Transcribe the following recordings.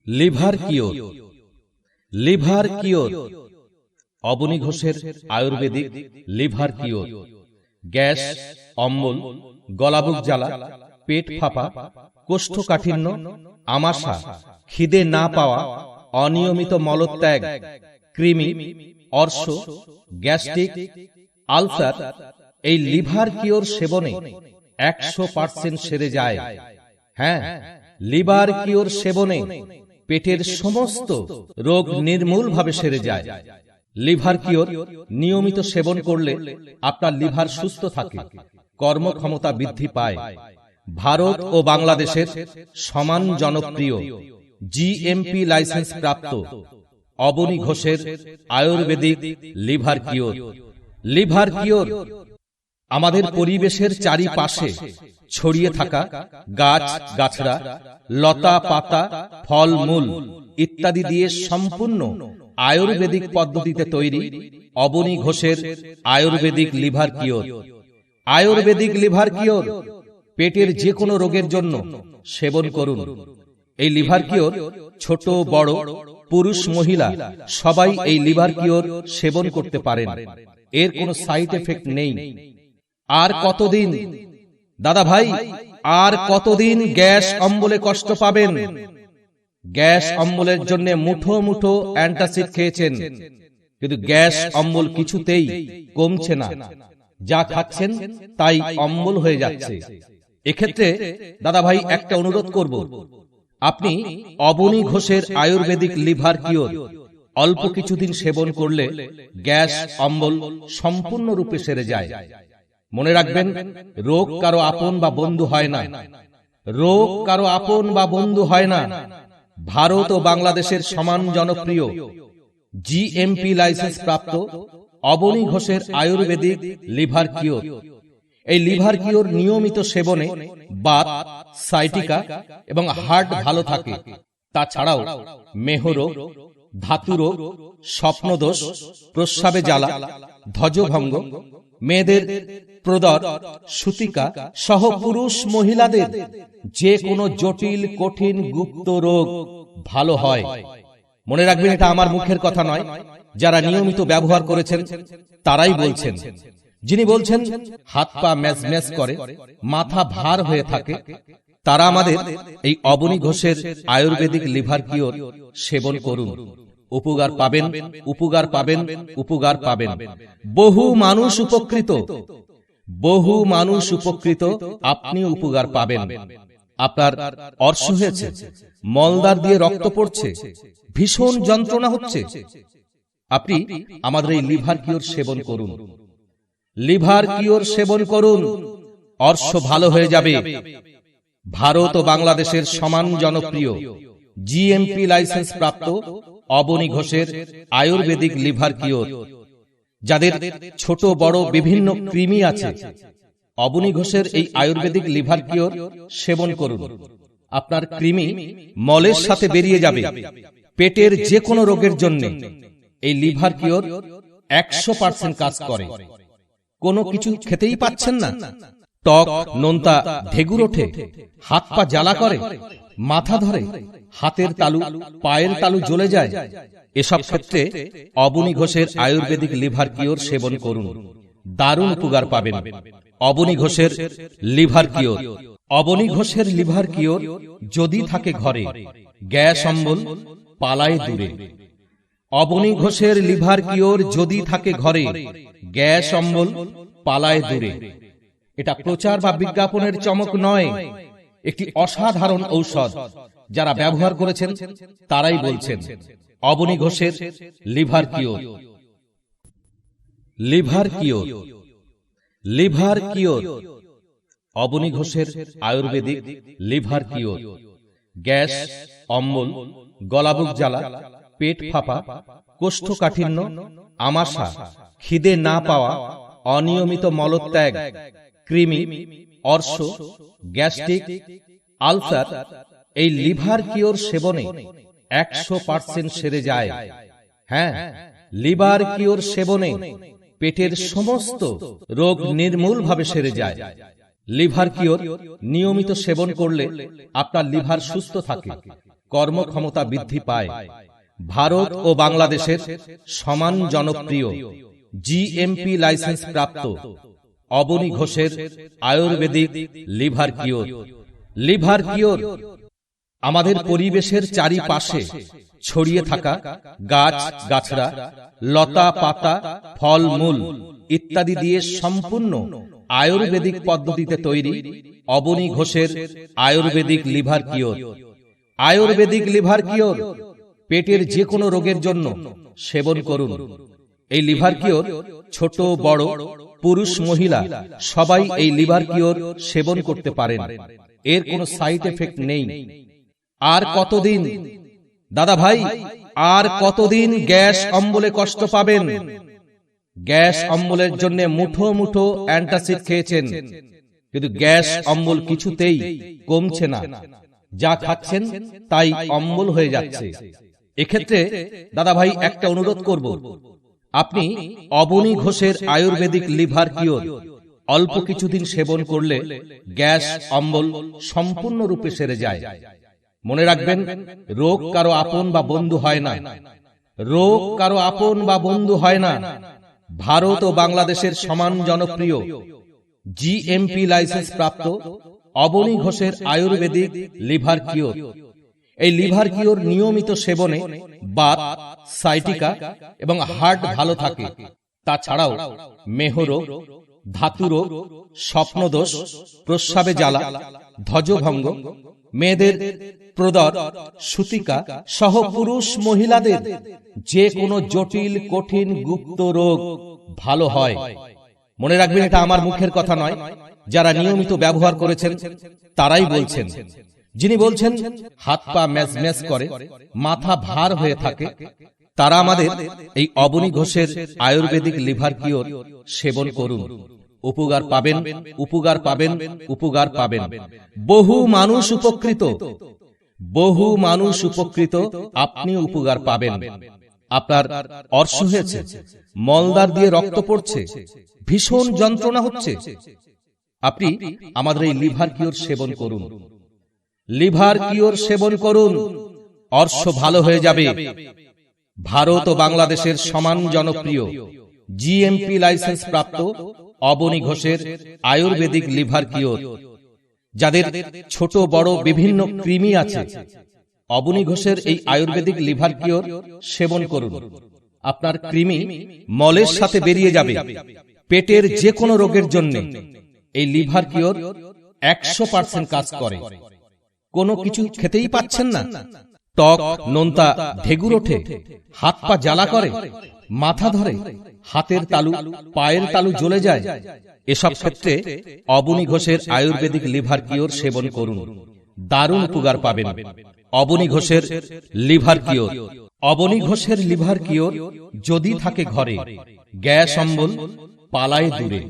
Liver cure. Liver cure Abani ঘোষের Ayurvedic liver cure. Gas, অম্বল, গলাবুক জ্বালা, পেট ফাঁপা, কোষ্ঠকাঠিন্য, আমাশা, খিদে না পাওয়া, অনিয়মিত মলত্যাগ, কৃমি, অর্শ, গ্যাস্ট্রিক, আলসার এই লিভার কিওর সেবনে 100% সেরে যায়। হ্যাঁ, লিভার কিওর সেবনে পেটের সমস্ত রোগ নির্মূলভাবে সেরে যায়। লিভার কিওর নিয়মিত সেবন করলে আপনার লিভার সুস্থ থাকে, কর্মক্ষমতা বৃদ্ধি পায়। ভারত ও বাংলাদেশের সমান জনপ্রিয় জিএমপি লাইসেন্স প্রাপ্ত অবনী ঘোষের Ayurvedic liver cure. Liver cure আমাদের পরিবেশের চারিপাশে ছড়িয়ে থাকা গাছ গাছড়া, লতা পাতা, ফল মূল ইত্যাদি দিয়ে সম্পূর্ণ আয়ুর্বেদিক পদ্ধতিতে তৈরি অবনী ঘোষের Ayurvedic liver cure. Ayurvedic liver cure পেটের যে কোনো রোগের জন্য সেবন করুন। এই লিভার কিওর ছোট বড়, পুরুষ মহিলা সবাই এই লিভার কিওর সেবন করতে পারেন। এর কোনো সাইড এফেক্ট নেই। আর কতদিন দাদা ভাই, আর কতদিন গ্যাস অম্বলে কষ্ট পাবেন? গ্যাস অম্বলের জন্য মুঠো মুঠো অ্যান্টাসিড খেয়েছেন, কিন্তু গ্যাস অম্বল কিছুতেই কমছে না। যা খাচ্ছেন তাই অম্বল হয়ে যাচ্ছে। এক্ষেত্রে দাদা ভাই একটা অনুরোধ করব, আপনি অবনী ঘোষের আয়ুর্বেদিক লিভার কিওর অল্প কিছুদিন সেবন করলে গ্যাস অম্বল সম্পূর্ণরূপে সেরে যায়। মনে রাখবেন, রোগ কারো আপন বা বন্ধু হয় না। রোগ কারো আপন বা বন্ধু হয় না। ভারত ও বাংলাদেশের সমান জনপ্রিয় জিএমপি লাইসেন্স প্রাপ্ত অবনী ঘোষের আয়ুর্বেদিক লিভার কিওর। এই লিভার কিওর নিয়মিত সেবনে বাত, সাইটিকা এবং হার্ট ভালো থাকে। তাছাড়াও মেহরোগ, ধাতুরোগ, স্বপ্নদোষ, প্রস্রাবে জ্বালা, ধ্বজভঙ্গ, মেয়েদের প্রদর, সুতিকা সহ পুরুষ মহিলাদের যে কোনো জটিল কঠিন গুপ্ত রোগ ভালো হয়। মনে রাখবেন, এটা আমার মুখের কথা নয়, যারা নিয়মিত ব্যবহার করেছেন তারাই বলছেন। যিনি বলছেন হাত পা ম্যাজ ম্যাজ করে, মাথা ভার হয়ে থাকে, তারা আমাদের এই অবনী ঘোষের আয়ুর্বেদিক লিভার কিওর সেবন করুন। উপকার পাবেন, উপকার পাবেন, উপকার পাবেন। বহু মানুষ উপকৃত, বহু মানুষ উপকৃত, আপনি উপকার পাবেন। আপনার অর্শ হয়েছে, মলদ্বার দিয়ে রক্ত পড়ছে, ভীষণ যন্ত্রণা হচ্ছে, আপনি আমাদের এই লিভার কিওর সেবন করুন। লিভার কিওর সেবন করুন, অর্শ ভালো হয়ে যাবে। ভারত ও বাংলাদেশের সমান জনপ্রিয় জিএমপি লাইসেন্স প্রাপ্ত অবনী ঘোষের আয়ুর্বেদিক লিভার কিওর। যাদের ছোট বড় বিভিন্ন কৃমি আছে, অবনী ঘোষের এই আয়ুর্বেদিক লিভার কিওর সেবন করুন। আপনার কৃমি মলের সাথে বেরিয়ে যাবে। পেটের যে কোনো রোগের জন্য এই লিভার কিওর 100% কাজ করে। কোনো কিছু খেতেই পাচ্ছেন না, টক নোনতা ঢেগুর ওঠে, হাত পা জ্বালা করে, মাথা ধরে, হাতের তালু পায়ের তালু জ্বলে যায়, এসব ক্ষেত্রে অবনী ঘোষের আয়ুর্বেদিক লিভার কিওর সেবন করুন। দারুণ উপকার পাবেন। অবনী ঘোষের লিভার কিওর। অবনী ঘোষের লিভার কিওর যদি থাকে ঘরে, গ্যাস অম্বল পালায় দূরে। অবনী ঘোষের লিভার কিওর যদি থাকে ঘরে, গ্যাস অম্বল পালায় দূরে। এটা প্রচার বা বিজ্ঞাপনের চমক নয়, একটি অসাধারণ ঔষধ। যারা ব্যবহার করেছেন তারাই বলছেন। অবনী ঘোষের liver cure. Liver cure. Liver cure Abani ঘোষের আয়ুর্বেদিক লিভার কিওর। গ্যাস, অম্বল, গলাবুক জ্বালা, পেট ফাঁপা, কোষ্ঠকাঠিন্য, আমাশা, খিদে না পাওয়া, অনিয়মিত মলত্যাগ, কৃমি, অর্শ, গ্যাস্ট্রিক, আলসার এই লিভার কিওর সেবনে 100% সেরে যায়। হ্যাঁ, লিভার কিওর সেবনে পেটের সমস্ত রোগ নির্মূলভাবে সেরে যায়। লিভার কিওর নিয়মিত সেবন করলে আপনার লিভার সুস্থ থাকে, কর্মক্ষমতা বৃদ্ধি পায়। ভারত ও বাংলাদেশের সমান জনপ্রিয় জিএমপি লাইসেন্স প্রাপ্ত অবনী ঘোষের Ayurvedic liver cure. Liver cure আমাদের পরিবেশের চারিপাশে ছড়িয়ে থাকা গাছ গাছড়া, লতা পাতা, ফল মূল ইত্যাদি দিয়ে সম্পূর্ণ আয়ুর্বেদিক পদ্ধতিতে তৈরি অবনী ঘোষের Ayurvedic liver cure. Ayurvedic liver cure পেটের যে কোনো রোগের জন্য সেবন করুন। এই লিভার কিওর ছোট বড়, পুরুষ মহিলা সবাই এই লিভার কিওর সেবন করতে পারেন। এর কোনো সাইড এফেক্ট নেই। আর কতদিন দাদা ভাই, আর কতদিন গ্যাস অম্বলে কষ্ট পাবেন? গ্যাস অম্বলের জন্য মুঠো মুঠো অ্যান্টাসিড খেয়েছেন, কিন্তু গ্যাস অম্বল কিছুতেই কমছে না। যা খাচ্ছেন তাই অম্বল হয়ে যাচ্ছে। এক্ষেত্রে দাদা ভাই একটা অনুরোধ করব, আপনি অবনী ঘোষের আয়ুর্বেদিক লিভার কিওর অল্প কিছুদিন সেবন করলে গ্যাস অম্বল সম্পূর্ণরূপে সেরে যায়। মনে রাখবেন, রোগ কারো আপন বা বন্ধু হয় না। রোগ কারো আপন বা বন্ধু হয় না। ভারত ও বাংলাদেশের সমান জনপ্রিয় জিএমপি লাইসেন্স প্রাপ্ত অবনী ঘোষের আয়ুর্বেদিক লিভার কিওর। এই লিভার কিওর নিয়মিত সেবনে বাত, সাইটিকা এবং হার্ট ভালো থাকে। তাছাড়াও মেহরোগ, ধাতুরোগ, স্বপ্নদোষ, প্রস্রাবে জ্বালা, ধ্বজভঙ্গ, মেয়েদের প্রদর, সুতিকা সহ পুরুষ মহিলাদের যে কোনো জটিল কঠিন গুপ্ত রোগ ভালো হয়। মনে রাখবেন, এটা আমার মুখের কথা নয়, যারা নিয়মিত ব্যবহার করেছেন তারাই বলছেন। যিনি বলছেন হাত পা ম্যাজ ম্যাজ করে, মাথা ভার হয়ে থাকে, তারা আমাদের এই অবনী ঘোষের আয়ুর্বেদিক লিভার কিওর সেবন করুন। উপকার পাবেন, উপকার পাবেন, উপকার পাবেন। বহু মানুষ উপকৃত, বহু মানুষ উপকৃত, আপনি উপকার পাবেন। আপনার অর্শ হয়েছে, মলদার দিয়ে রক্ত পড়ছে, ভীষণ যন্ত্রণা হচ্ছে, আপনি আমাদের এই লিভার কিওর সেবন করুন। লিভার কিওর সেবন করুন, অর্শ ভালো হয়ে যাবে। ভারত ও বাংলাদেশের সমান জনপ্রিয় জিএমপি লাইসেন্স প্রাপ্ত অবনী ঘোষের আয়ুর্বেদিক লিভার কিওর। যাদের ছোট বড় বিভিন্ন কৃমি আছে, অবনী ঘোষের এই আয়ুর্বেদিক লিভার কিওর সেবন করুন। আপনার কৃমি মলের সাথে বেরিয়ে যাবে। পেটের যে কোনো রোগের জন্য এই লিভার কিওর 100% কাজ করে। কোনো কিছু খেতেই পাচ্ছেন না, টক নোনতা ঢেগুর ওঠে, হাত পা জ্বালা করে, মাথা ধরে, হাতের তালু পায়ের তালু জ্বলে যায়, এসব ক্ষেত্রে অবনী ঘোষের আয়ুর্বেদিক লিভার কিওর সেবন করুন, দারুণ উপকার পাবেন। অবনী ঘোষের লিভার কিওর। অবনী ঘোষের লিভার কিওর যদি থাকে ঘরে, গ্যাস অম্বল পালায় দূরে।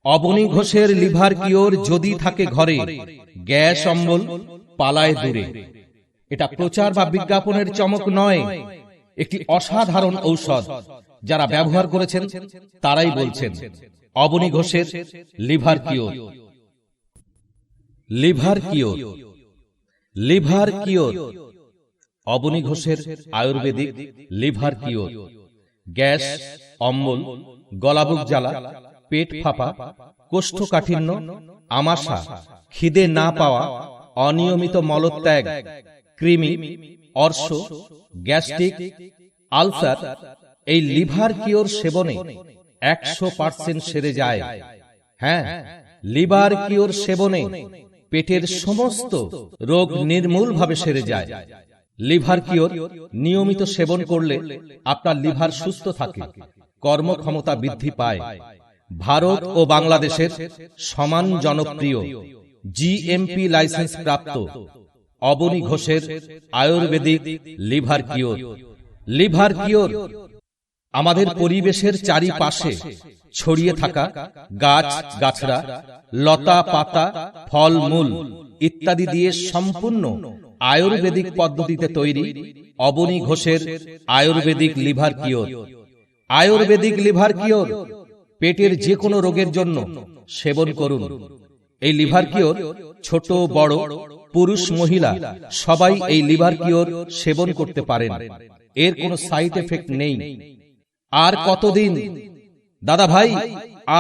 অবনী ঘোষের লিভার কিওর যদি থাকে ঘরে, গ্যাস অম্বল পালায় দূরে। এটা প্রচার বা বিজ্ঞাপনের চমক নয়, একটি অসাধারণ ঔষধ। যারা ব্যবহার করেছেন তারাই বলছেন অবনী ঘোষের liver cure. Liver cure. Liver cure Abani ঘোষের আয়ুর্বেদিক লিভার কিওর। গ্যাস অম্বল, গলাবুক জ্বালা, পেট ফাঁপা, কোষ্ঠকাঠিন্য, আমাশা, খিদে না পাওয়া, অনিয়মিত মলত্যাগ, কৃমি, অর্শ, গ্যাস্ট্রিক, আলসার এই লিভার কিওর সেবনে 100% সেরে যায়। হ্যাঁ, লিভার কিওর সেবনে পেটের সমস্ত রোগ নির্মূলভাবে সেরে যায়। লিভার কিওর নিয়মিত সেবন করলে আপনার লিভার সুস্থ থাকে, কর্মক্ষমতা বৃদ্ধি পায়। ভারত ও বাংলাদেশের সমান জনপ্রিয় জিএমপি লাইসেন্স প্রাপ্ত অবনী ঘোষের Ayurvedic liver cure. Liver cure আমাদের পরিবেশের চারিপাশে ছড়িয়ে থাকা গাছ গাছড়া, লতা পাতা, ফল মূল ইত্যাদি দিয়ে সম্পূর্ণ আয়ুর্বেদিক পদ্ধতিতে তৈরি অবনী ঘোষের Ayurvedic liver cure. Ayurvedic liver cure পেটের যে কোনো রোগের জন্য সেবন করুন। এই লিভার কিওর ছোট বড়, পুরুষ মহিলা সবাই এই লিভার কিওর সেবন করতে পারেন। এর কোনো সাইড এফেক্ট নেই। আর কতদিন দাদা ভাই,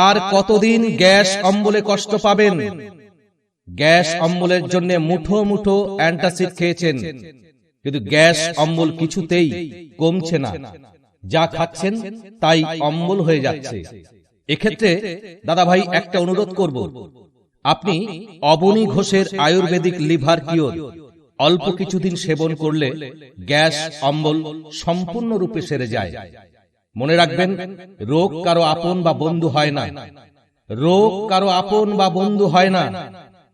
আর কতদিন গ্যাস অম্বলে কষ্ট পাবেন? গ্যাস অম্বলের জন্য মুঠো মুঠো অ্যান্টাসিড খেয়েছেন, কিন্তু গ্যাস অম্বল কিছুতেই কমছে না। যা খাচ্ছেন তাই অম্বল হয়ে যাচ্ছে। এক্ষেত্রে দাদা ভাই একটা অনুরোধ করব, আপনি অবনী ঘোষের আয়ুর্বেদিক লিভার কিওর অল্প কিছুদিন সেবন করলে গ্যাস অম্বল সম্পূর্ণরূপে সেরে যায়। মনে রাখবেন, রোগ কারো আপন বা বন্ধু হয় না। রোগ কারো আপন বা বন্ধু হয় না।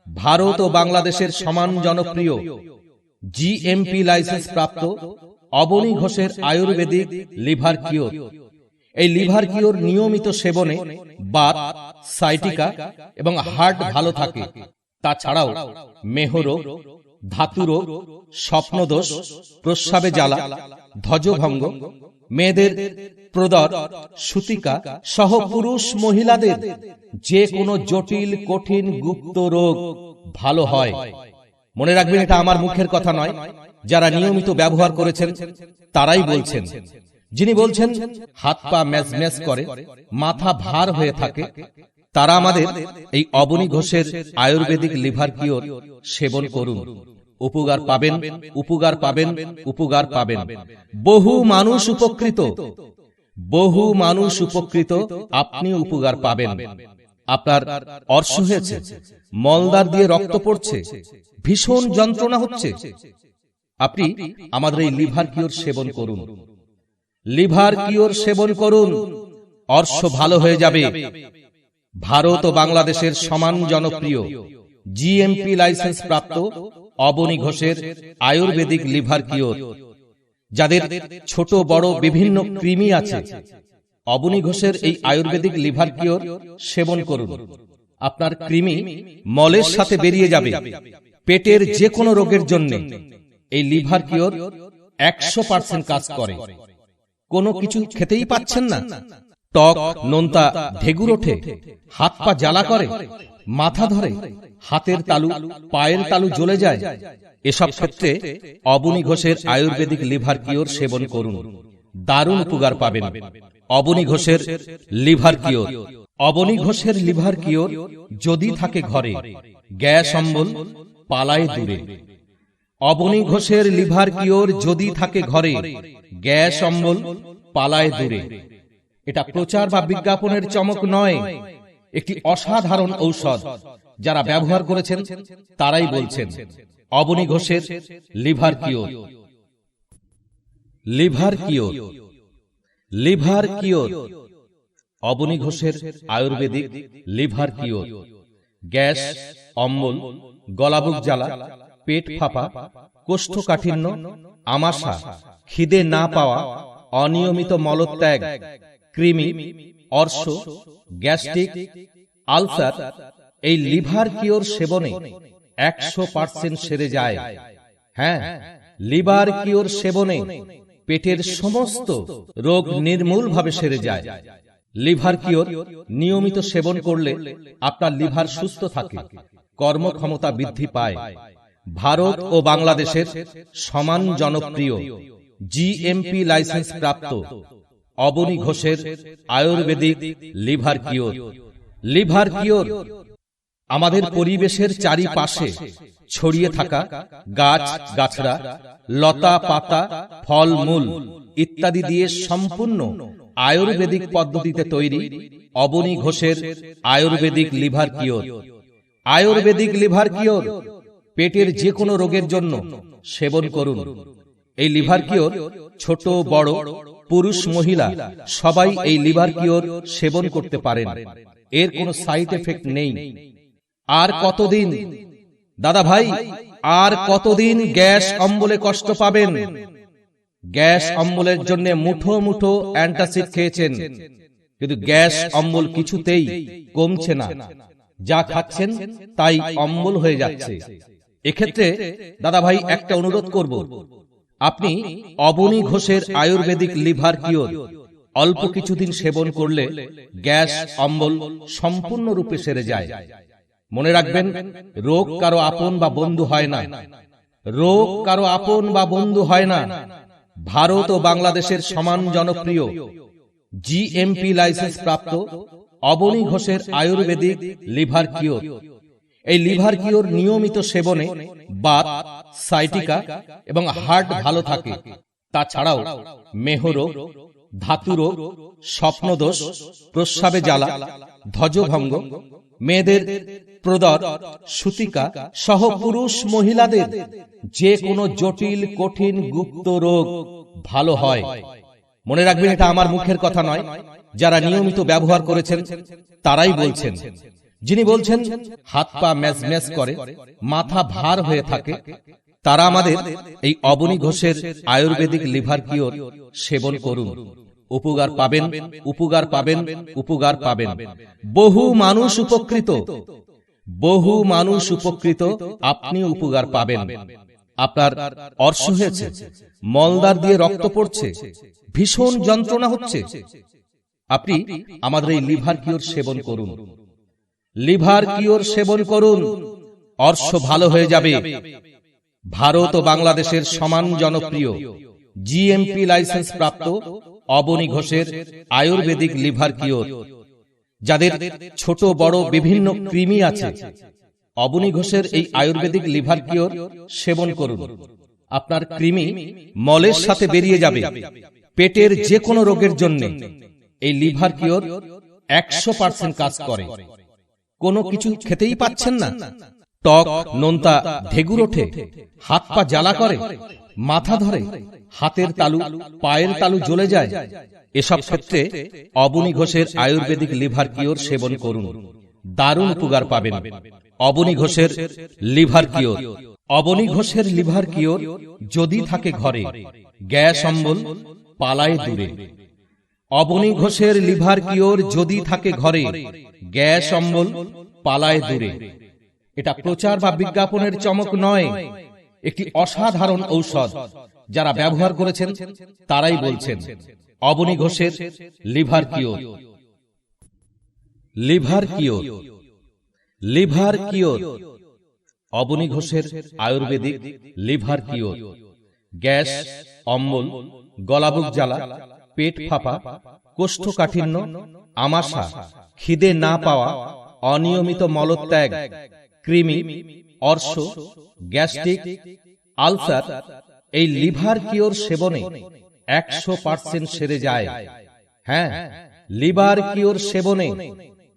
ভারত ও বাংলাদেশের সমান জনপ্রিয় জিএমপি লাইসেন্স প্রাপ্ত অবনী ঘোষের আয়ুর্বেদিক লিভার কিওর। এই লিভার কিওর নিয়মিত সেবনে বাত, সাইটিকা এবং হার্ট ভালো থাকে। তাছাড়াও মেহরোগ, ধাতুরোগ, স্বপ্নদোষ, প্রস্রাবে জ্বালা, ধ্বজভঙ্গ, মেয়েদের প্রদর, সুতিকা সহ পুরুষ মহিলাদের যে কোনো জটিল কঠিন গুপ্ত রোগ ভালো হয়। মনে রাখবেন, এটা আমার মুখের কথা নয়, যারা নিয়মিত ব্যবহার করেছেন তারাই বলছেন। যিনি বলছেন হাত পা ম্যাজ ম্যাজ করে, মাথা ভার হয়ে থাকে, তারা আমাদের এই অবনী ঘোষের আয়ুর্বেদিক লিভার কিওর সেবন করুন। উপকার পাবেন, উপকার পাবেন, উপকার পাবেন। বহু মানুষ উপকৃত, বহু মানুষ উপকৃত, আপনি উপকার পাবেন। আপনার অর্শ হয়েছে, মলদার দিয়ে রক্ত পড়ছে, ভীষণ যন্ত্রণা হচ্ছে, আপনি আমাদের এই লিভার কিওর সেবন করুন। লিভার কিওর সেবন করুন, অর্শ ভালো হয়ে যাবে। ভারত ও বাংলাদেশের সমান জনপ্রিয় জিএমপি লাইসেন্স প্রাপ্ত অবনী ঘোষের আয়ুর্বেদিক লিভার কিওর। যাদের ছোট বড় বিভিন্ন কৃমি আছে, অবনী ঘোষের এই আয়ুর্বেদিক লিভার কিওর সেবন করুন। আপনার কৃমি মলের সাথে বেরিয়ে যাবে। পেটের যে কোনো রোগের জন্য এই লিভার কিওর 100% কাজ করে। কোনো কিছু খেতেই পাচ্ছেন না, টক নোনতা ঢেগুর ওঠে, হাত পা জ্বালা করে, মাথা ধরে, হাতের তালু পায়ের তালু জ্বলে যায়, এসব ক্ষেত্রে অবনী ঘোষের আয়ুর্বেদিক লিভার কিওর সেবন করুন, দারুণ উপকার পাবেন। অবনী ঘোষের লিভার কিওর। অবনী ঘোষের লিভার কিওর যদি থাকে ঘরে, গ্যাস অম্বল পালায় দূরে। অবনী ঘোষের লিভার কিওর যদি থাকে ঘরে, গ্যাস অম্বল পালায় দূরে। এটা প্রচার বা বিজ্ঞাপনের চমক নয়, একটি অসাধারণ ঔষধ। যারা ব্যবহার করেছেন তারাই বলছেন। অবনী ঘোষের liver cure. Liver cure, liver cure. Abani ঘোষের আয়ুর্বেদিক লিভার কিওর। গ্যাস অম্বল, গলাবুক জ্বালা, পেট ফাঁপা, কোষ্ঠকাঠিন্য, আমাশা, খিদে না পাওয়া, অনিয়মিত মলত্যাগ, কৃমি, অর্শ, গ্যাস্ট্রিক, আলসার এই লিভার কিওর সেবনে 100% সেরে যায়। হ্যাঁ, লিভার কিওর সেবনে পেটের সমস্ত রোগ নির্মূলভাবে সেরে যায়। লিভার কিওর নিয়মিত সেবন করলে আপনার লিভার সুস্থ থাকে, কর্মক্ষমতা বৃদ্ধি পায়। ভারত ও বাংলাদেশের সমান জনপ্রিয় জিএমপি লাইসেন্স প্রাপ্ত অবনী ঘোষের Ayurvedic liver cure. Liver cure আমাদের পরিবেশের চারিপাশে ছড়িয়ে থাকা গাছ গাছড়া, লতা পাতা, ফল মূল ইত্যাদি দিয়ে সম্পূর্ণ আয়ুর্বেদিক পদ্ধতিতে তৈরি অবনী ঘোষের Ayurvedic liver cure. Ayurvedic liver cure পেটের যে কোনো রোগের জন্য সেবন করুন। এই লিভার কিওর ছোট বড় পুরুষ মহিলা সবাই এই লিভার কিওর সেবন করতে পারেন। এর কোনো সাইড এফেক্ট নেই। আর কতদিন দাদা ভাই, আর কতদিন গ্যাস অম্বলে কষ্ট পাবেন? গ্যাস অম্বলের জন্য মুঠো মুঠো অ্যান্টাসিড খেয়েছেন, কিন্তু গ্যাস অম্বল কিছুতেই কমছে না। যা খাচ্ছেন তাই অম্বল হয়ে যাচ্ছে। এক্ষেত্রে দাদা ভাই একটা অনুরোধ করব, আপনি অবনী ঘোষের আয়ুর্বেদিক লিভার কিওর অল্প কিছুদিন সেবন করলে গ্যাস অম্বল সম্পূর্ণরূপে সেরে যায়। মনে রাখবেন, রোগ কারো আপন বা বন্ধু হয় না। রোগ কারো আপন বা বন্ধু হয় না। ভারত ও বাংলাদেশের সমান জনপ্রিয় জিএমপি লাইসেন্স প্রাপ্ত অবনী ঘোষের আয়ুর্বেদিক লিভার কিওর। এই লিভার কিওর নিয়মিত সেবনে বাত, সাইটিকা এবং হার্ট ভালো থাকে। তাছাড়াও মেহরোগ, ধাতুরোগ, স্বপ্নদোষ, প্রস্রাবে জ্বালা, ধ্বজভঙ্গ, মেয়েদের প্রদর, সূতিকা সহ পুরুষ মহিলাদের যে কোনো জটিল কঠিন গুপ্ত রোগ ভালো হয়। মনে রাখবেন, এটা আমার মুখের কথা নয়, যারা নিয়মিত ব্যবহার করেছেন তারাই বলছেন। যিনি বলছেন হাত পা ম্যাজ ম্যাজ করে, মাথা ভার হয়ে থাকে, তারা আমাদের এই অবনী ঘোষের আয়ুর্বেদিক লিভার কিওর সেবন করুন। উপকার পাবেন, উপকার পাবেন, উপকার পাবেন। বহু মানুষ উপকৃত, বহু মানুষ উপকৃত, আপনি উপকার পাবেন। আপনার অর্শ হয়েছে, মলদ্বার দিয়ে রক্ত পড়ছে, ভীষণ যন্ত্রণা হচ্ছে, আপনি আমাদের এই লিভার কিওর সেবন করুন। লিভার কিওর সেবন করুন, অর্শ ভালো হয়ে যাবে। ভারত ও বাংলাদেশের সমান জনপ্রিয় জিএমপি লাইসেন্স প্রাপ্ত অবনী ঘোষের আয়ুর্বেদিক লিভার কিওর। যাদের ছোট বড় বিভিন্ন কৃমি আছে, অবনী ঘোষের এই আয়ুর্বেদিক লিভার কিওর সেবন করুন। আপনার কৃমি মলের সাথে বেরিয়ে যাবে। পেটের যে কোনো রোগের জন্য এই লিভার কিওর 100% কাজ করে। কোনো কিছু খেতেই পাচ্ছেন না, টক নোনতা ঢেগুর ওঠে, হাত পা জ্বালা করে, মাথা ধরে, হাতের তালু পায়ের তালু জ্বলে যায়, এসব ক্ষেত্রে অবনী ঘোষের আয়ুর্বেদিক লিভার কিওর সেবন করুন, দারুণ উপকার পাবেন। অবনী ঘোষের লিভার কিওর। অবনী ঘোষের লিভার কিওর যদি থাকে ঘরে, গ্যাস অম্বল পালায় দূরে। অবনী ঘোষের লিভার কিওর যদি থাকে ঘরে, গ্যাস অম্বল পালায় দূরে। এটা প্রচার বা বিজ্ঞাপনের চমক নয়, একটি অসাধারণ ঔষধ। যারা ব্যবহার করেছেন তারাই বলছেন। অবনী ঘোষের liver cure. Liver cure. Liver cure. Abani ঘোষের আয়ুর্বেদিক লিভার কিওর। গ্যাস, অম্বল, গলাবুক জ্বালা, পেট ফাঁপা, কোষ্ঠকাঠিন্য, আমাশা, খিদে না পাওয়া, অনিয়মিত মলত্যাগ, কৃমি, অর্শ, গ্যাস্ট্রিক, আলসার এই লিভার কিওর সেবনে 100% সেরে যায়। হ্যাঁ, লিভার কিওর সেবনে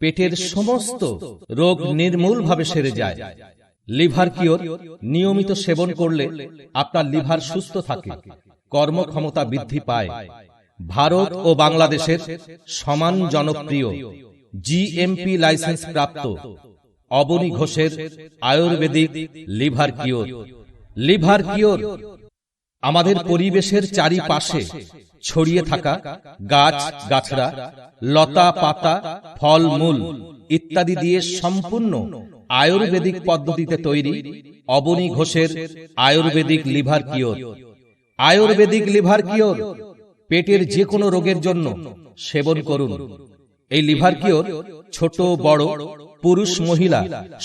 পেটের সমস্ত রোগ নির্মূলভাবে সেরে যায়। লিভার কিওর নিয়মিত সেবন করলে আপনার লিভার সুস্থ থাকে, কর্মক্ষমতা বৃদ্ধি পায়। ভারত ও বাংলাদেশের সমান জনপ্রিয় জিএমপি লাইসেন্স প্রাপ্ত অবনী ঘোষের Ayurvedic liver cure. Liver cure আমাদের পরিবেশের চারিপাশে ছড়িয়ে থাকা গাছ গাছড়া, লতা পাতা, ফল মূল ইত্যাদি দিয়ে সম্পূর্ণ আয়ুর্বেদিক পদ্ধতিতে তৈরি অবনী ঘোষের Ayurvedic liver cure. Ayurvedic liver cure পেটের যে কোনো রোগের জন্য সেবন করুন। এই লিভার কিওর ছোট বড়, পুরুষ মহিলা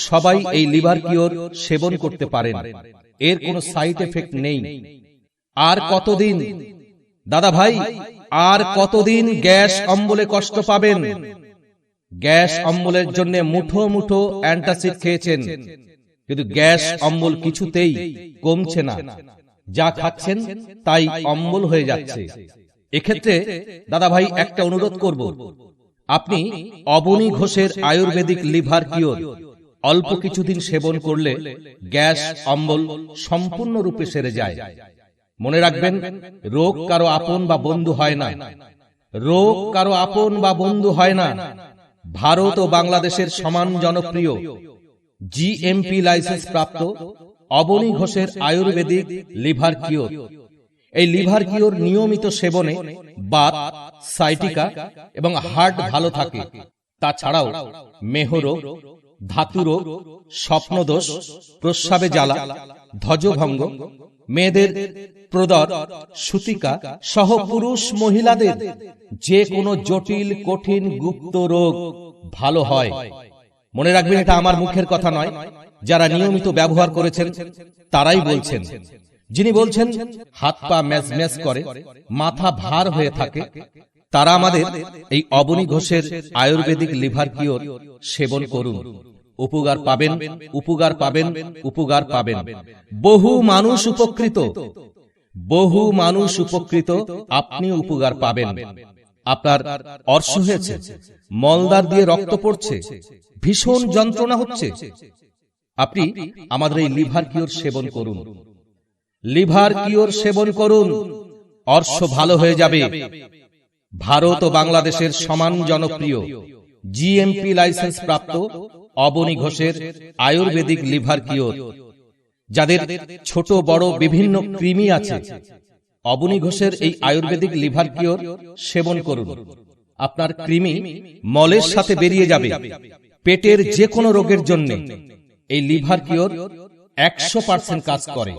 সবাই এই লিভার কিওর সেবন করতে পারেন। এর কোনো সাইড এফেক্ট নেই। আর কতদিন দাদা ভাই, আর কতদিন গ্যাস অম্বলে কষ্ট পাবেন? গ্যাস অম্বলের জন্য মুঠো মুঠো অ্যান্টাসিড খেয়েছেন, কিন্তু গ্যাস অম্বল কিছুতেই কমছে না। যা খাচ্ছেন তাই অম্বল হয়ে যাচ্ছে। এক্ষেত্রে দাদা ভাই একটা অনুরোধ করব, আপনি অবনী ঘোষের আয়ুর্বেদিক লিভার কিওর অল্প কিছুদিন সেবন করলে গ্যাস অম্বল সম্পূর্ণরূপে সেরে যায়। মনে রাখবেন, রোগ কারো আপন বা বন্ধু হয় না। রোগ কারো আপন বা বন্ধু হয় না। ভারত ও বাংলাদেশের সমান জনপ্রিয় জিএমপি লাইসেন্স প্রাপ্ত অবনী ঘোষের আয়ুর্বেদিক লিভার কিওর। এই লিভার কিওর নিয়মিত সেবনে বাত, সাইটিকা এবং হার্ট ভালো থাকে। তাছাড়াও মেহরোগ, ধাতুরোগ, স্বপ্নদোষ, প্রস্রাবে জ্বালা, ধ্বজভঙ্গ, মেয়েদের প্রদর, সূতিকা সহ পুরুষ মহিলাদের যে কোনো জটিল কঠিন গুপ্ত রোগ ভালো হয়। মনে রাখবেন, এটা আমার মুখের কথা নয়, যারা নিয়মিত ব্যবহার করেছেন তারাই বলছেন। যিনি বলছেন হাত পা ম্যাজ ম্যাজ করে, মাথা ভার হয়ে থাকে, তারা আমাদের এই অবনী ঘোষের আয়ুর্বেদিক লিভার কিওর সেবন করুন। উপকার পাবেন, উপকার পাবেন, উপকার পাবেন। বহু মানুষ উপকৃত, বহু মানুষ উপকৃত, আপনি উপকার পাবেন। আপনার অর্শ হয়েছে, মলদ্বার দিয়ে রক্ত পড়ছে, ভীষণ যন্ত্রণা হচ্ছে, আপনি আমাদের এই লিভার কিওর সেবন করুন। লিভার কিওর সেবন করুন, অর্শ ভালো হয়ে যাবে। ভারত ও বাংলাদেশের সমান জনপ্রিয় জিএমপি লাইসেন্স প্রাপ্ত অবনী ঘোষের আয়ুর্বেদিক লিভার কিওর। যাদের ছোট বড় বিভিন্ন কৃমি আছে, অবনী ঘোষের এই আয়ুর্বেদিক লিভার কিওর সেবন করুন। আপনার কৃমি মলের সাথে বেরিয়ে যাবে। পেটের যে কোনো রোগের জন্য এই লিভার কিওর 100% কাজ করে।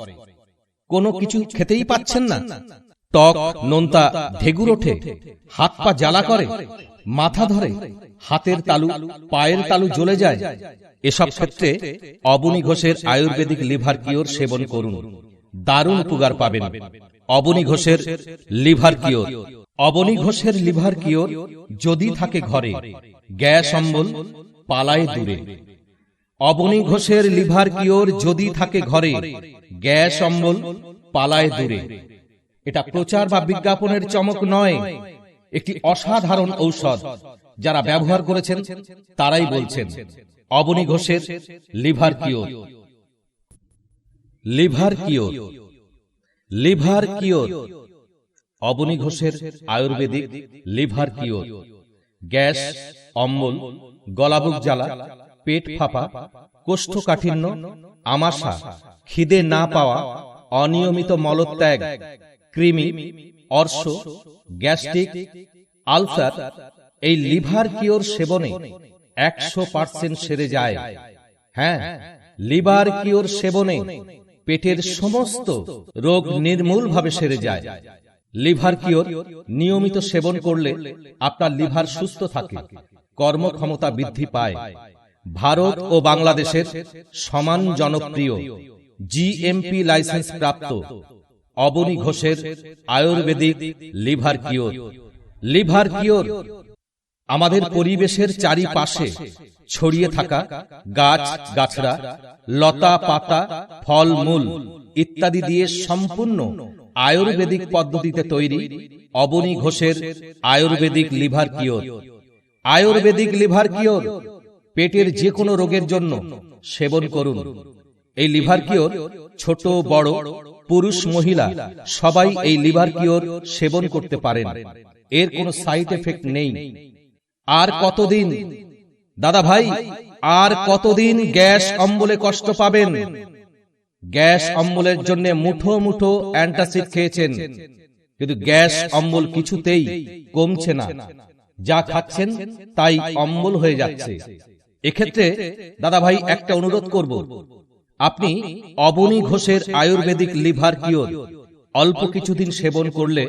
কোনো কিছু খেতেই পাচ্ছেন না, টক নোনতা ঢেগুর ওঠে, হাত পা জ্বালা করে, মাথা ধরে, হাতের তালু পায়ের তালু জ্বলে যায়, এসব ক্ষেত্রে অবনী ঘোষের আয়ুর্বেদিক লিভার কিওর সেবন করুন, দারুণ উপকার পাবেন। অবনী ঘোষের লিভার কিওর। অবনী ঘোষের লিভার কিওর যদি থাকে ঘরে, গ্যাস অম্বল পালায় দূরে। অবনী ঘোষের লিভার কিওর যদি থাকে ঘরে, গ্যাস অম্বল পালায় দূরে। এটা প্রচার বা বিজ্ঞাপনের চমক নয়, একটি অসাধারণ ঔষধ। যারা ব্যবহার করেছেন তারাই বলছেন। অবনী ঘোষের liver cure. Liver cure, liver cure. Abani ঘোষের আয়ুর্বেদিক লিভার কিওর। গ্যাস অম্বল, গলাবুক জ্বালা, পেট ফাঁপা, কোষ্ঠকাঠিন্য, আমাশা, খিদে না পাওয়া, অনিয়মিত মলত্যাগ, কৃমি, অর্শ, গ্যাস্ট্রিক, আলসার, এই লিভার কিওর সেবনে 100% সেরে যায়। হ্যাঁ, লিভার কিওর সেবনে পেটের সমস্ত রোগ নির্মূলভাবে সেরে যায়। লিভার কিওর নিয়মিত সেবন করলে আপনার লিভার সুস্থ থাকে, কর্মক্ষমতা বৃদ্ধি পায়। ভারত ও বাংলাদেশের সমান জনপ্রিয় জিএমপি লাইসেন্স প্রাপ্ত অবনী ঘোষের Ayurvedic liver cure. Liver cure আমাদের পরিবেশের চারিপাশে ছড়িয়ে থাকা গাছ গাছড়া, লতা পাতা, ফল মূল ইত্যাদি দিয়ে সম্পূর্ণ আয়ুর্বেদিক পদ্ধতিতে তৈরি অবনী ঘোষের Ayurvedic liver cure. Ayurvedic liver cure পেটের যে কোনো রোগের জন্য সেবন করুন। এই লিভার কিওর ছোট বড়, পুরুষ মহিলা সবাই এই লিভার কিওর সেবন করতে পারেন। এর কোনো সাইড এফেক্ট নেই। আর কতদিন দাদা ভাই, আর কতদিন গ্যাস অম্বলে কষ্ট পাবেন? গ্যাস অম্বলের জন্য মুঠো মুঠো অ্যান্টাসিড খেয়েছেন, কিন্তু গ্যাস অম্বল কিছুতেই কমছে না। যা খাচ্ছেন তাই অম্বল হয়ে যাচ্ছে। এক্ষেত্রে দাদা ভাই একটা অনুরোধ করব, আপনি অবনী ঘোষের আয়ুর্বেদিক লিভার কিওর অল্প কিছুদিন সেবন করলে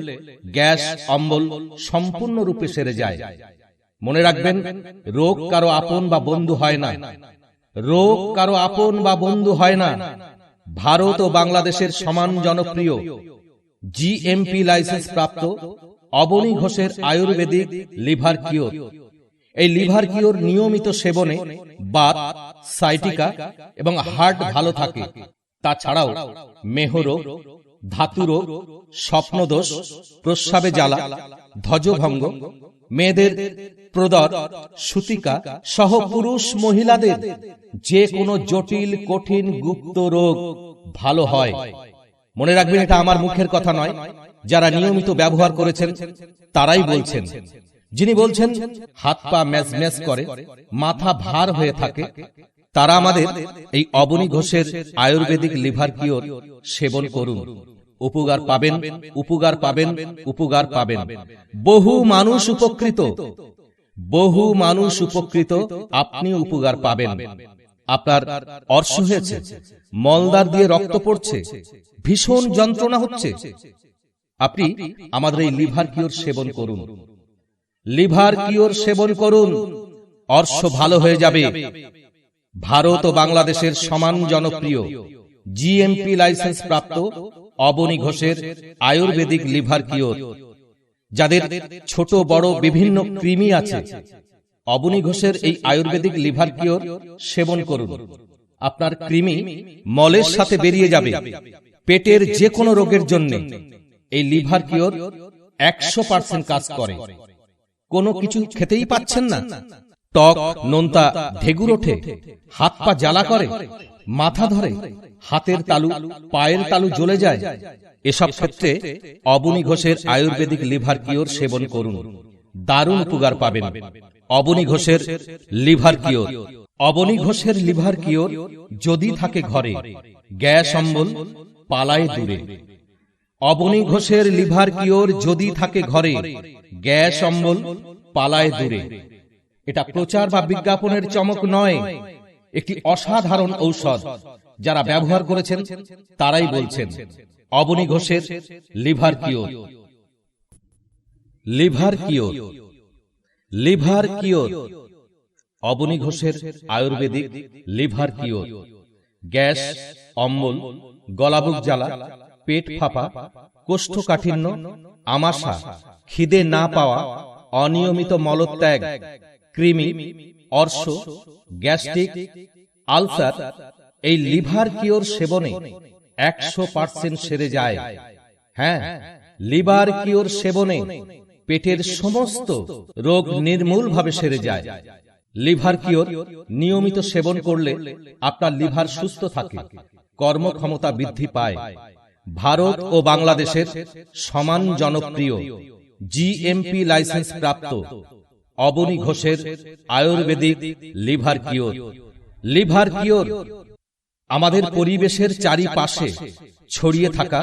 গ্যাস অম্বল সম্পূর্ণরূপে সেরে যায়। মনে রাখবেন, রোগ কারো আপন বা বন্ধু হয় না। রোগ কারো আপন বা বন্ধু হয় না। ভারত ও বাংলাদেশের সমান জনপ্রিয় জিএমপি লাইসেন্স প্রাপ্ত অবনী ঘোষের আয়ুর্বেদিক লিভার কিওর। এই লিভার কিওর নিয়মিত সেবনে বাত, সাইটিকা এবং হার্ট ভালো থাকে। তাছাড়াও মেহরোগ, ধাতুরোগ, স্বপ্নদোষ, প্রস্রাবে জ্বালা, ধ্বজভঙ্গ, মেয়েদের প্রদর, সুতিকা সহ পুরুষ মহিলাদের যে কোনো জটিল কঠিন গুপ্ত রোগ ভালো হয়। মনে রাখবেন, এটা আমার মুখের কথা নয়, যারা নিয়মিত ব্যবহার করেছেন তারাই বলছেন। যিনি বলছেন হাত পা ম্যাজ ম্যাজ করে, মাথা ভার হয়ে থাকে, তারা আমাদের এই অবনী ঘোষের আয়ুর্বেদিক লিভার কিওর সেবন করুন। উপকার পাবেন, উপকার পাবেন, উপকার পাবেন। বহু মানুষ উপকৃত, বহু মানুষ উপকৃত, আপনি উপকার পাবেন। আপনার অর্শ হয়েছে, মলদ্বার দিয়ে রক্ত পড়ছে, ভীষণ যন্ত্রণা হচ্ছে, আপনি আমাদের এই লিভার কিওর সেবন করুন। লিভার কিওর সেবন করুন, অর্শ ভালো হয়ে যাবে। ভারত ও বাংলাদেশের সমান জনপ্রিয় জিএমপি লাইসেন্স প্রাপ্ত অবনী ঘোষের আয়ুর্বেদিক লিভার কিওর, যাদের ছোট বড় বিভিন্ন কৃমি আছে, অবনী ঘোষের এই আয়ুর্বেদিক লিভার কিওর সেবন করুন। আপনার কৃমি মলের সাথে বেরিয়ে যাবে। পেটের যে কোনো রোগের জন্য এই লিভার কিওর 100% কাজ করে। কোনো কিছু খেতেই পাচ্ছেন না, টক নোনতা ঢেগুর ওঠে, হাত পা জ্বালা করে, মাথা ধরে, হাতের তালু পায়ের তালু জ্বলে যায়, এসব ক্ষেত্রে অবনী ঘোষের আয়ুর্বেদিক লিভার কিওর সেবন করুন। দারুণ উপকার পাবেন। অবনী ঘোষের লিভার কিওর। অবনী ঘোষের লিভার কিওর যদি থাকে ঘরে, গ্যাস অম্বল পালায় দূরে। অবনী ঘোষের লিভার কিওর যদি থাকে ঘরে, গ্যাস অম্বল পালায় দূরে। এটা প্রচার বা বিজ্ঞাপনের চমক নয়, একটি অসাধারণ ঔষধ। যারা ব্যবহার করেছেন তারাই বলছেন অবনী ঘোষের liver cure. Liver cure. Liver cure Abani ঘোষের আয়ুর্বেদিক লিভার কিওর। গ্যাস অম্বল, গলাবুক জ্বালা, পেট ফাঁপা, কোষ্ঠকাঠিন্য, আমাশা, খিদে না পাওয়া, অনিয়মিত মলত্যাগ, কৃমি, অর্শ, গ্যাস্ট্রিক, আলসার এই লিভার কিওর সেবনে 100% সেরে যায়। হ্যাঁ, লিভার কিওর সেবনে পেটের সমস্ত রোগ নির্মূলভাবে সেরে যায়। লিভার কিওর নিয়মিত সেবন করলে আপনার লিভার সুস্থ থাকে, কর্মক্ষমতা বৃদ্ধি পায়। ভারত ও বাংলাদেশের সমান জনপ্রিয় জিএমপি লাইসেন্স প্রাপ্ত অবনী ঘোষের Ayurvedic liver cure. Liver cure আমাদের পরিবেশের চারিপাশে ছড়িয়ে থাকা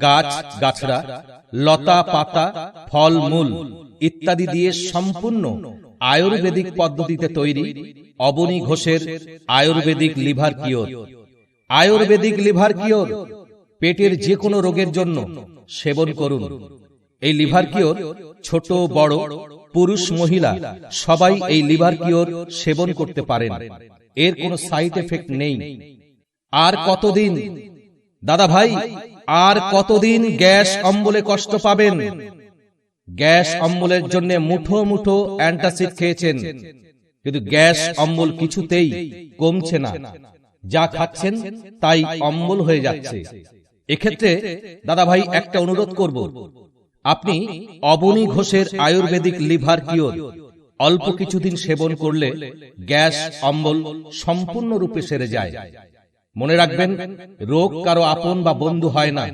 গাছ গাছড়া, লতা পাতা, ফল মূল ইত্যাদি দিয়ে সম্পূর্ণ আয়ুর্বেদিক পদ্ধতিতে তৈরি অবনী ঘোষের Ayurvedic liver cure. Ayurvedic liver cure পেটের যে কোনো রোগের জন্য সেবন করুন। এই লিভার কিওর ছোট বড়, পুরুষ মহিলা সবাই এই লিভার কিওর সেবন করতে পারেন। এর কোনো সাইড এফেক্ট নেই। আর কতদিন দাদা ভাই, আর কতদিন গ্যাস অম্বলে কষ্ট পাবেন? গ্যাস অম্বলের জন্য মুঠো মুঠো অ্যান্টাসিড খেয়েছেন, কিন্তু গ্যাস অম্বল কিছুতেই কমছে না। যা খাচ্ছেন তাই অম্বল হয়ে যাচ্ছে। এক্ষেত্রে দাদা ভাই একটা অনুরোধ করব, আপনি অবনী ঘোষের আয়ুর্বেদিক লিভার কিওর অল্প কিছুদিন সেবন করলে গ্যাস অম্বল সম্পূর্ণরূপে সেরে যায়। মনে রাখবেন, রোগ কারো আপন বা বন্ধু হয় না।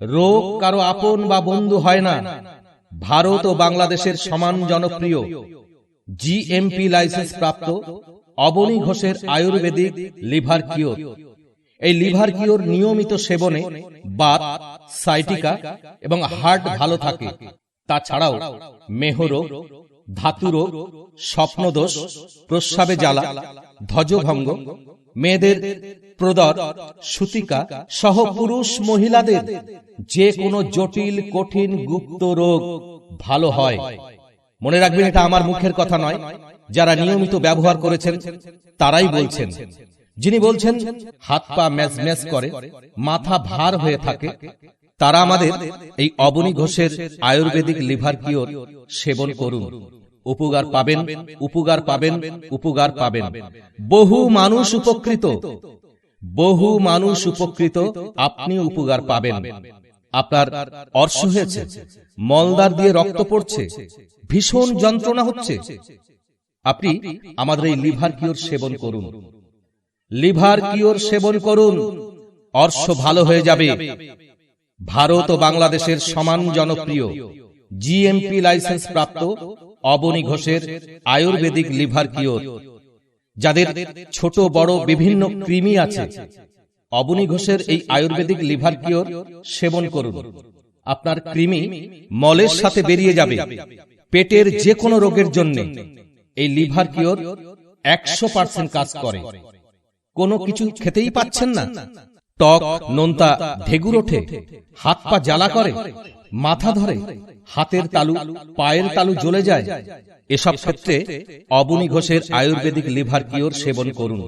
রোগ কারো আপন বা বন্ধু হয় না। ভারত ও বাংলাদেশের সমান জনপ্রিয় জিএমপি লাইসেন্স প্রাপ্ত অবনী ঘোষের আয়ুর্বেদিক লিভার কিওর। এই লিভার কিওর নিয়মিত সেবনে বাত, সাইটিকা এবং হার্ট ভালো থাকে। তাছাড়াও মেহরোগ, ধাতুরোগ, স্বপ্নদোষ, প্রস্রাবে জ্বালা, ধ্বজভঙ্গ, মেয়েদের প্রদর, সুতিকা সহ পুরুষ মহিলাদের যে কোনো জটিল কঠিন গুপ্ত রোগ ভালো হয়। মনে রাখবেন, এটা আমার মুখের কথা নয়, যারা নিয়মিত ব্যবহার করেছেন তারাই বলছেন। যিনি বলছেন হাত পা ম্যাজ ম্যাজ করে, মাথা ভার হয়ে থাকে, তারা আমাদের এই অবনী ঘোষের আয়ুর্বেদিক লিভার কিওর সেবন করুন। উপকার পাবেন, উপকার পাবেন, উপকার পাবেন। বহু মানুষ উপকৃত, বহু মানুষ উপকৃত, আপনি উপকার পাবেন। আপনার অর্শ হয়েছে, মলদ্বার দিয়ে রক্ত পড়ছে, ভীষণ যন্ত্রণা হচ্ছে, আপনি আমাদের এই লিভার কিওর সেবন করুন। লিভার কিওর সেবন করুন, অর্শ ভালো হয়ে যাবে। ভারত ও বাংলাদেশের সমান জনপ্রিয় জিএমপি লাইসেন্স প্রাপ্ত অবনী ঘোষের আয়ুর্বেদিক লিভার কিওর, যাদের ছোট বড় বিভিন্ন কৃমি আছে, অবনী ঘোষের এই আয়ুর্বেদিক লিভার কিওর সেবন করুন। আপনার কৃমি মলের সাথে বেরিয়ে যাবে। পেটের যে কোনো রোগের জন্য এই লিভার কিওর 100% কাজ করে। কোনো কিছু খেতেই পাচ্ছেন না, টক নোনতা ঢেগুর ওঠে, হাত পা জ্বালা করে, মাথা ধরে, হাতের তালু পায়ের তালু জ্বলে যায়, এসব ক্ষেত্রে অবনী ঘোষের আয়ুর্বেদিক লিভার কিওর সেবন করুন,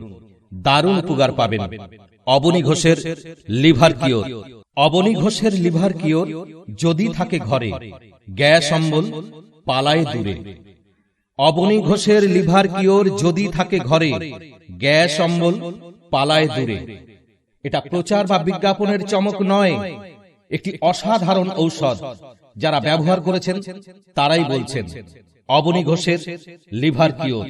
দারুণ উপকার পাবেন। অবনী ঘোষের লিভার কিওর। অবনী ঘোষের লিভার কিওর যদি থাকে ঘরে, গ্যাস অম্বল পালায় দূরে। অবনী ঘোষের লিভার কিওর যদি থাকে ঘরে, গ্যাস অম্বল পালায় দূরে। এটা প্রচার বা বিজ্ঞাপনের চমক নয়, একটি অসাধারণ ঔষধ। যারা ব্যবহার করেছেন তারাই বলছেন অবনী ঘোষের লিভার কিওর।